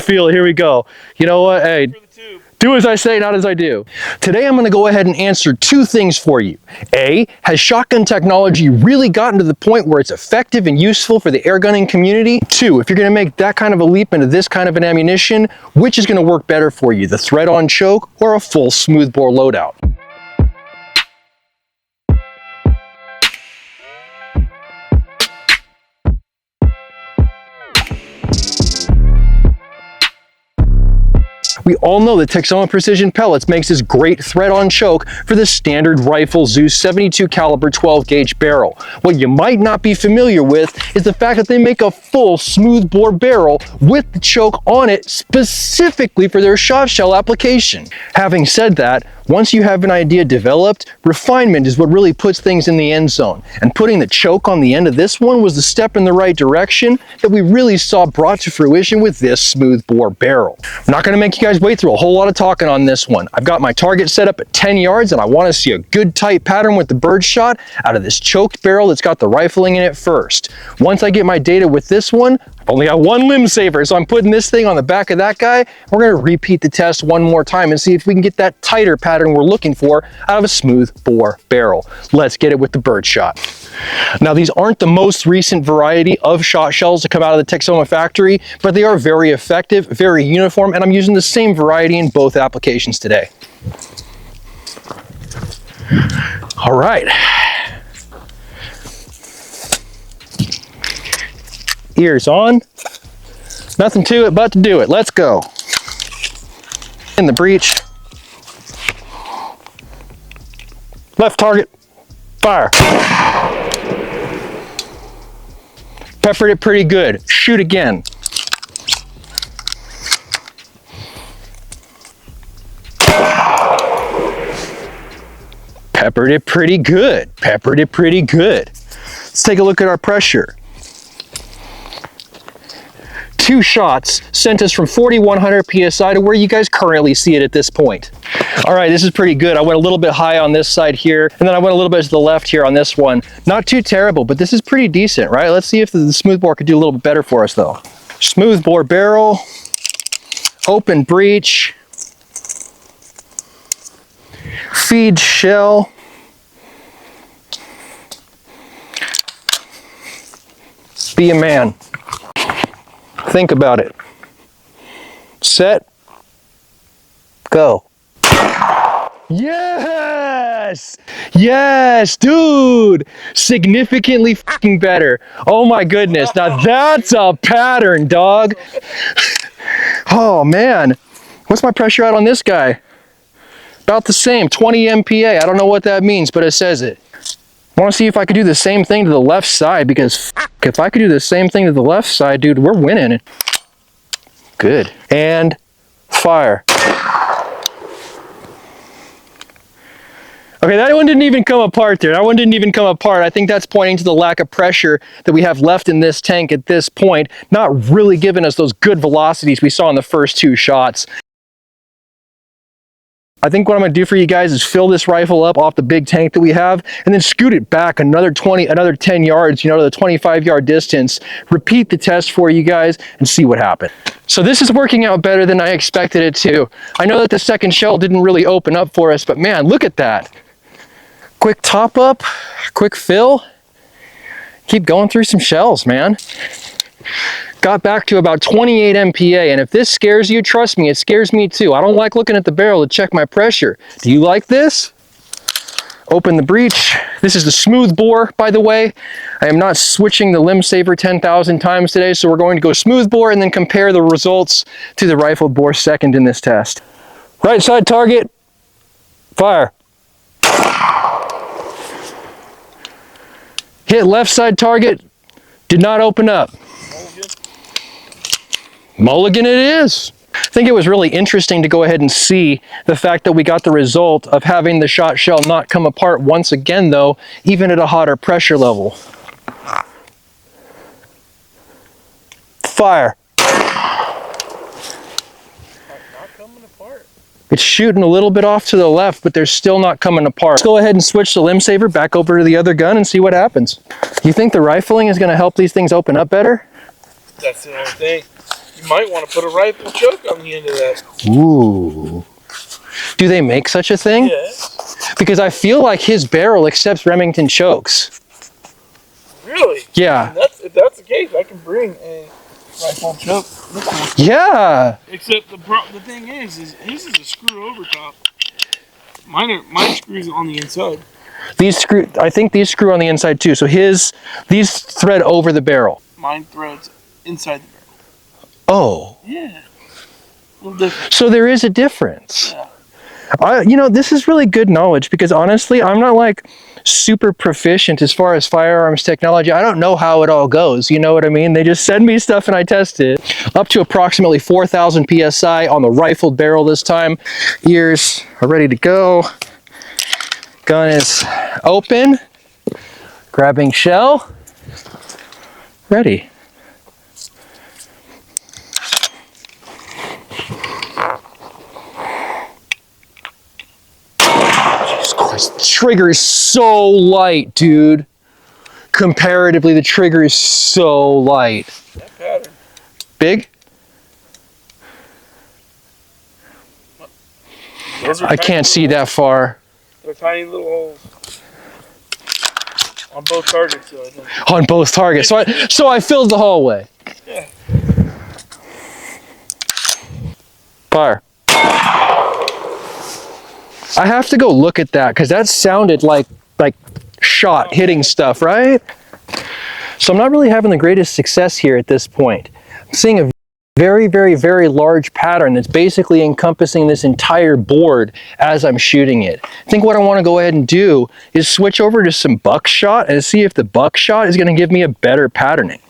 Feel it. Here we go. You know what? Hey, do as I say, not as I do. Today I'm going to go ahead and answer two things for you. A, has shotgun technology really gotten to the point where it's effective and useful for the airgunning community? Two, if you're going to make that kind of a leap into this kind of an ammunition, which is going to work better for you, the thread-on choke or a full smoothbore loadout? We all know that Texoma Precision Pellets makes this great thread-on choke for the standard rifle Zeus 72 caliber 12 gauge barrel. What you might not be familiar with is the fact that they make a full smoothbore barrel with the choke on it specifically for their shot shell application. Having said that, once you have an idea developed, refinement is what really puts things in the end zone. And putting the choke on the end of this one was the step in the right direction that we really saw brought to fruition with this smoothbore barrel. I'm not going to make you guys wait through a whole lot of talking on this one. I've got my target set up at 10 yards and I want to see a good tight pattern with the bird shot out of this choked barrel that's got the rifling in it first. Once I get my data with this one, I've only got one limb saver, so I'm putting this thing on the back of that guy. We're going to repeat the test one more time and see if we can get that tighter pattern we're looking for out of a smooth bore barrel. Let's get it with the bird shot. Now, these aren't the most recent variety of shot shells to come out of the Texoma factory, but they are very effective, very uniform, and I'm using the same variety in both applications today. All right. Ears on. Nothing to it but to do it. Let's go. In the breech. Left target. Fire. Peppered it pretty good. Shoot again. Peppered it pretty good. Peppered it pretty good. Let's take a look at our pressure. 2 shots sent us from 4,100 PSI to where you guys currently see it at this point. All right, this is pretty good. I went a little bit high on this side here, and then I went a little bit to the left here on this one. Not too terrible, but this is pretty decent, right? Let's see if the smoothbore could do a little bit better for us though. Smoothbore barrel, open breech, feed shell, be a man. Think about it. Set, go. Yes! Yes, dude! Significantly fucking better. Oh my goodness, now that's a pattern, dog. Oh man, what's my pressure out on this guy? About the same, 20 MPa. I don't know what that means, but it says it. I want to see if I could do the same thing to the left side, because if I could do the same thing to the left side, dude, we're winning. Good. And fire. Okay, that one didn't even come apart there. That one didn't even come apart. I think that's pointing to the lack of pressure that we have left in this tank at this point, not really giving us those good velocities we saw in the first 2 shots. I think what I'm going to do for you guys is fill this rifle up off the big tank that we have and then scoot it back another 10 yards, you know, to the 25-yard distance. Repeat the test for you guys and see what happened. So this is working out better than I expected it to. I know that the second shell didn't really open up for us, but man, look at that. Quick top up, quick fill. Keep going through some shells, man. Got back to about 28 MPa, and if this scares you, trust me, it scares me too. I don't like looking at the barrel to check my pressure. Do you like this? Open the breech. This is the smooth bore, by the way. I am not switching the limb saver 10,000 times today, so we're going to go smooth bore and then compare the results to the rifle bore second in this test. Right side target, fire. Hit left side target, did not open up. Mulligan it is. I think it was really interesting to go ahead and see the fact that we got the result of having the shot shell not come apart once again though, even at a hotter pressure level. Fire. Not coming apart. It's shooting a little bit off to the left, but they're still not coming apart. Let's go ahead and switch the limb saver back over to the other gun and see what happens. You think the rifling is going to help these things open up better? That's the only thing. You might want to put a rifle choke on the end of that. Ooh. Do they make such a thing? Yes. Because I feel like his barrel accepts Remington chokes. Really? Yeah. If that's the case, I can bring a rifle choke. Yeah. Except the thing is his is a screw over top. Mine screws on the inside. I think these screw on the inside too. So these thread over the barrel. Mine threads inside the barrel. Oh. Yeah. A little different. So there is a difference. Yeah. You know, this is really good knowledge because honestly, I'm not like super proficient as far as firearms technology. I don't know how it all goes. You know what I mean? They just send me stuff and I test it. Up to approximately 4,000 PSI on the rifled barrel this time. Ears are ready to go. Gun is open. Grabbing shell. Ready. The trigger is so light, dude. Comparatively, the trigger is so light. That pattern. Big? I can't see that far. They're tiny little holes. On both targets, though, I think. On both targets. So I filled the hallway. Yeah. Fire. I have to go look at that because that sounded like shot hitting stuff, right? So I'm not really having the greatest success here at this point. I'm seeing a very, very, very large pattern that's basically encompassing this entire board as I'm shooting it. I think what I want to go ahead and do is switch over to some buckshot and see if the buckshot is going to give me a better patterning.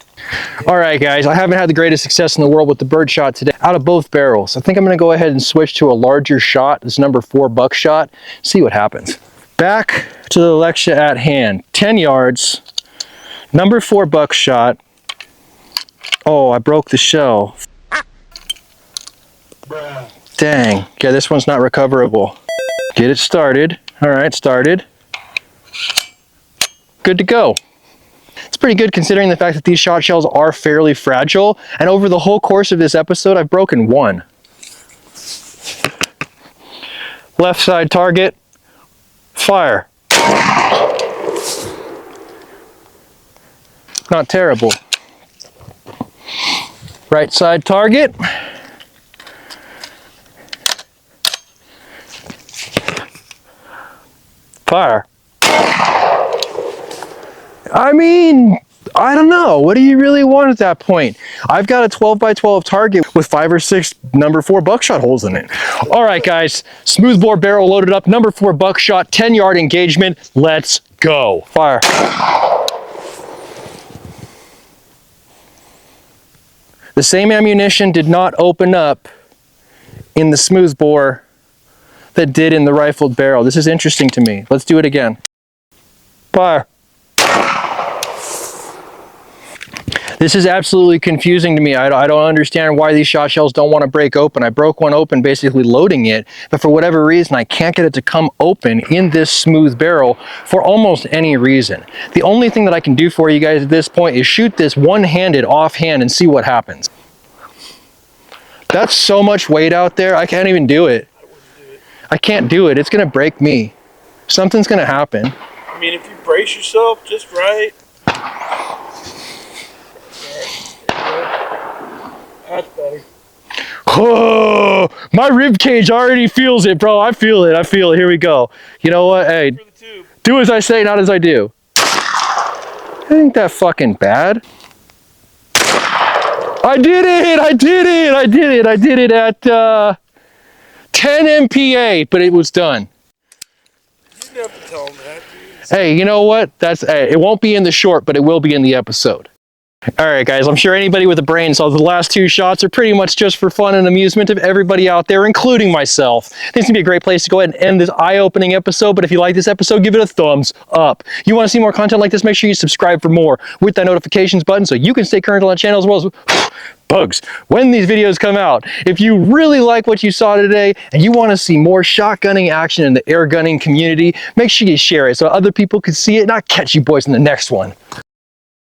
All right, guys, I haven't had the greatest success in the world with the birdshot today out of both barrels. I think I'm going to go ahead and switch to a larger shot, this number 4 buckshot, see what happens. Back to the lecture at hand, 10 yards, number 4 buckshot. Oh, I broke the shell. Dang, yeah, this one's not recoverable. Get it started. All right, started. Good to go. It's pretty good considering the fact that these shot shells are fairly fragile, and over the whole course of this episode, I've broken one. Left side target, fire. Not terrible. Right side target. Fire. I mean, I don't know. What do you really want at that point? I've got a 12 by 12 target with 5 or 6 number 4 buckshot holes in it. All right, guys, smoothbore barrel loaded up, number 4 buckshot, 10-yard engagement. Let's go. Fire. The same ammunition did not open up in the smoothbore that did in the rifled barrel. This is interesting to me. Let's do it again. Fire. This is absolutely confusing to me. I don't understand why these shot shells don't want to break open. I broke one open basically loading it, but for whatever reason, I can't get it to come open in this smooth barrel for almost any reason. The only thing that I can do for you guys at this point is shoot this one-handed offhand and see what happens. That's so much weight out there, I can't even do it. I can't do it. It's going to break me. Something's going to happen. I mean, if you brace yourself just right. That's better. Oh, my rib cage already feels it, bro. I feel it. I feel it. Here we go. You know what? Hey, do as I say, not as I do. It ain't that fucking bad. I did it. I did it. I did it. I did it at 10 MPa, but it was done. You didn't have to tell them that, dude. Hey, you know what? It won't be in the short, but it will be in the episode. All right, guys, I'm sure anybody with a brain saw the last 2 shots are pretty much just for fun and amusement of everybody out there, including myself. This is gonna be a great place to go ahead and end this eye-opening episode, but if you like this episode, give it a thumbs up. You wanna see more content like this, make sure you subscribe for more with that notifications button so you can stay current on the channel as well as bugs when these videos come out. If you really like what you saw today and you wanna see more shotgunning action in the air gunning community, make sure you share it so other people can see it and I'll catch you boys in the next one.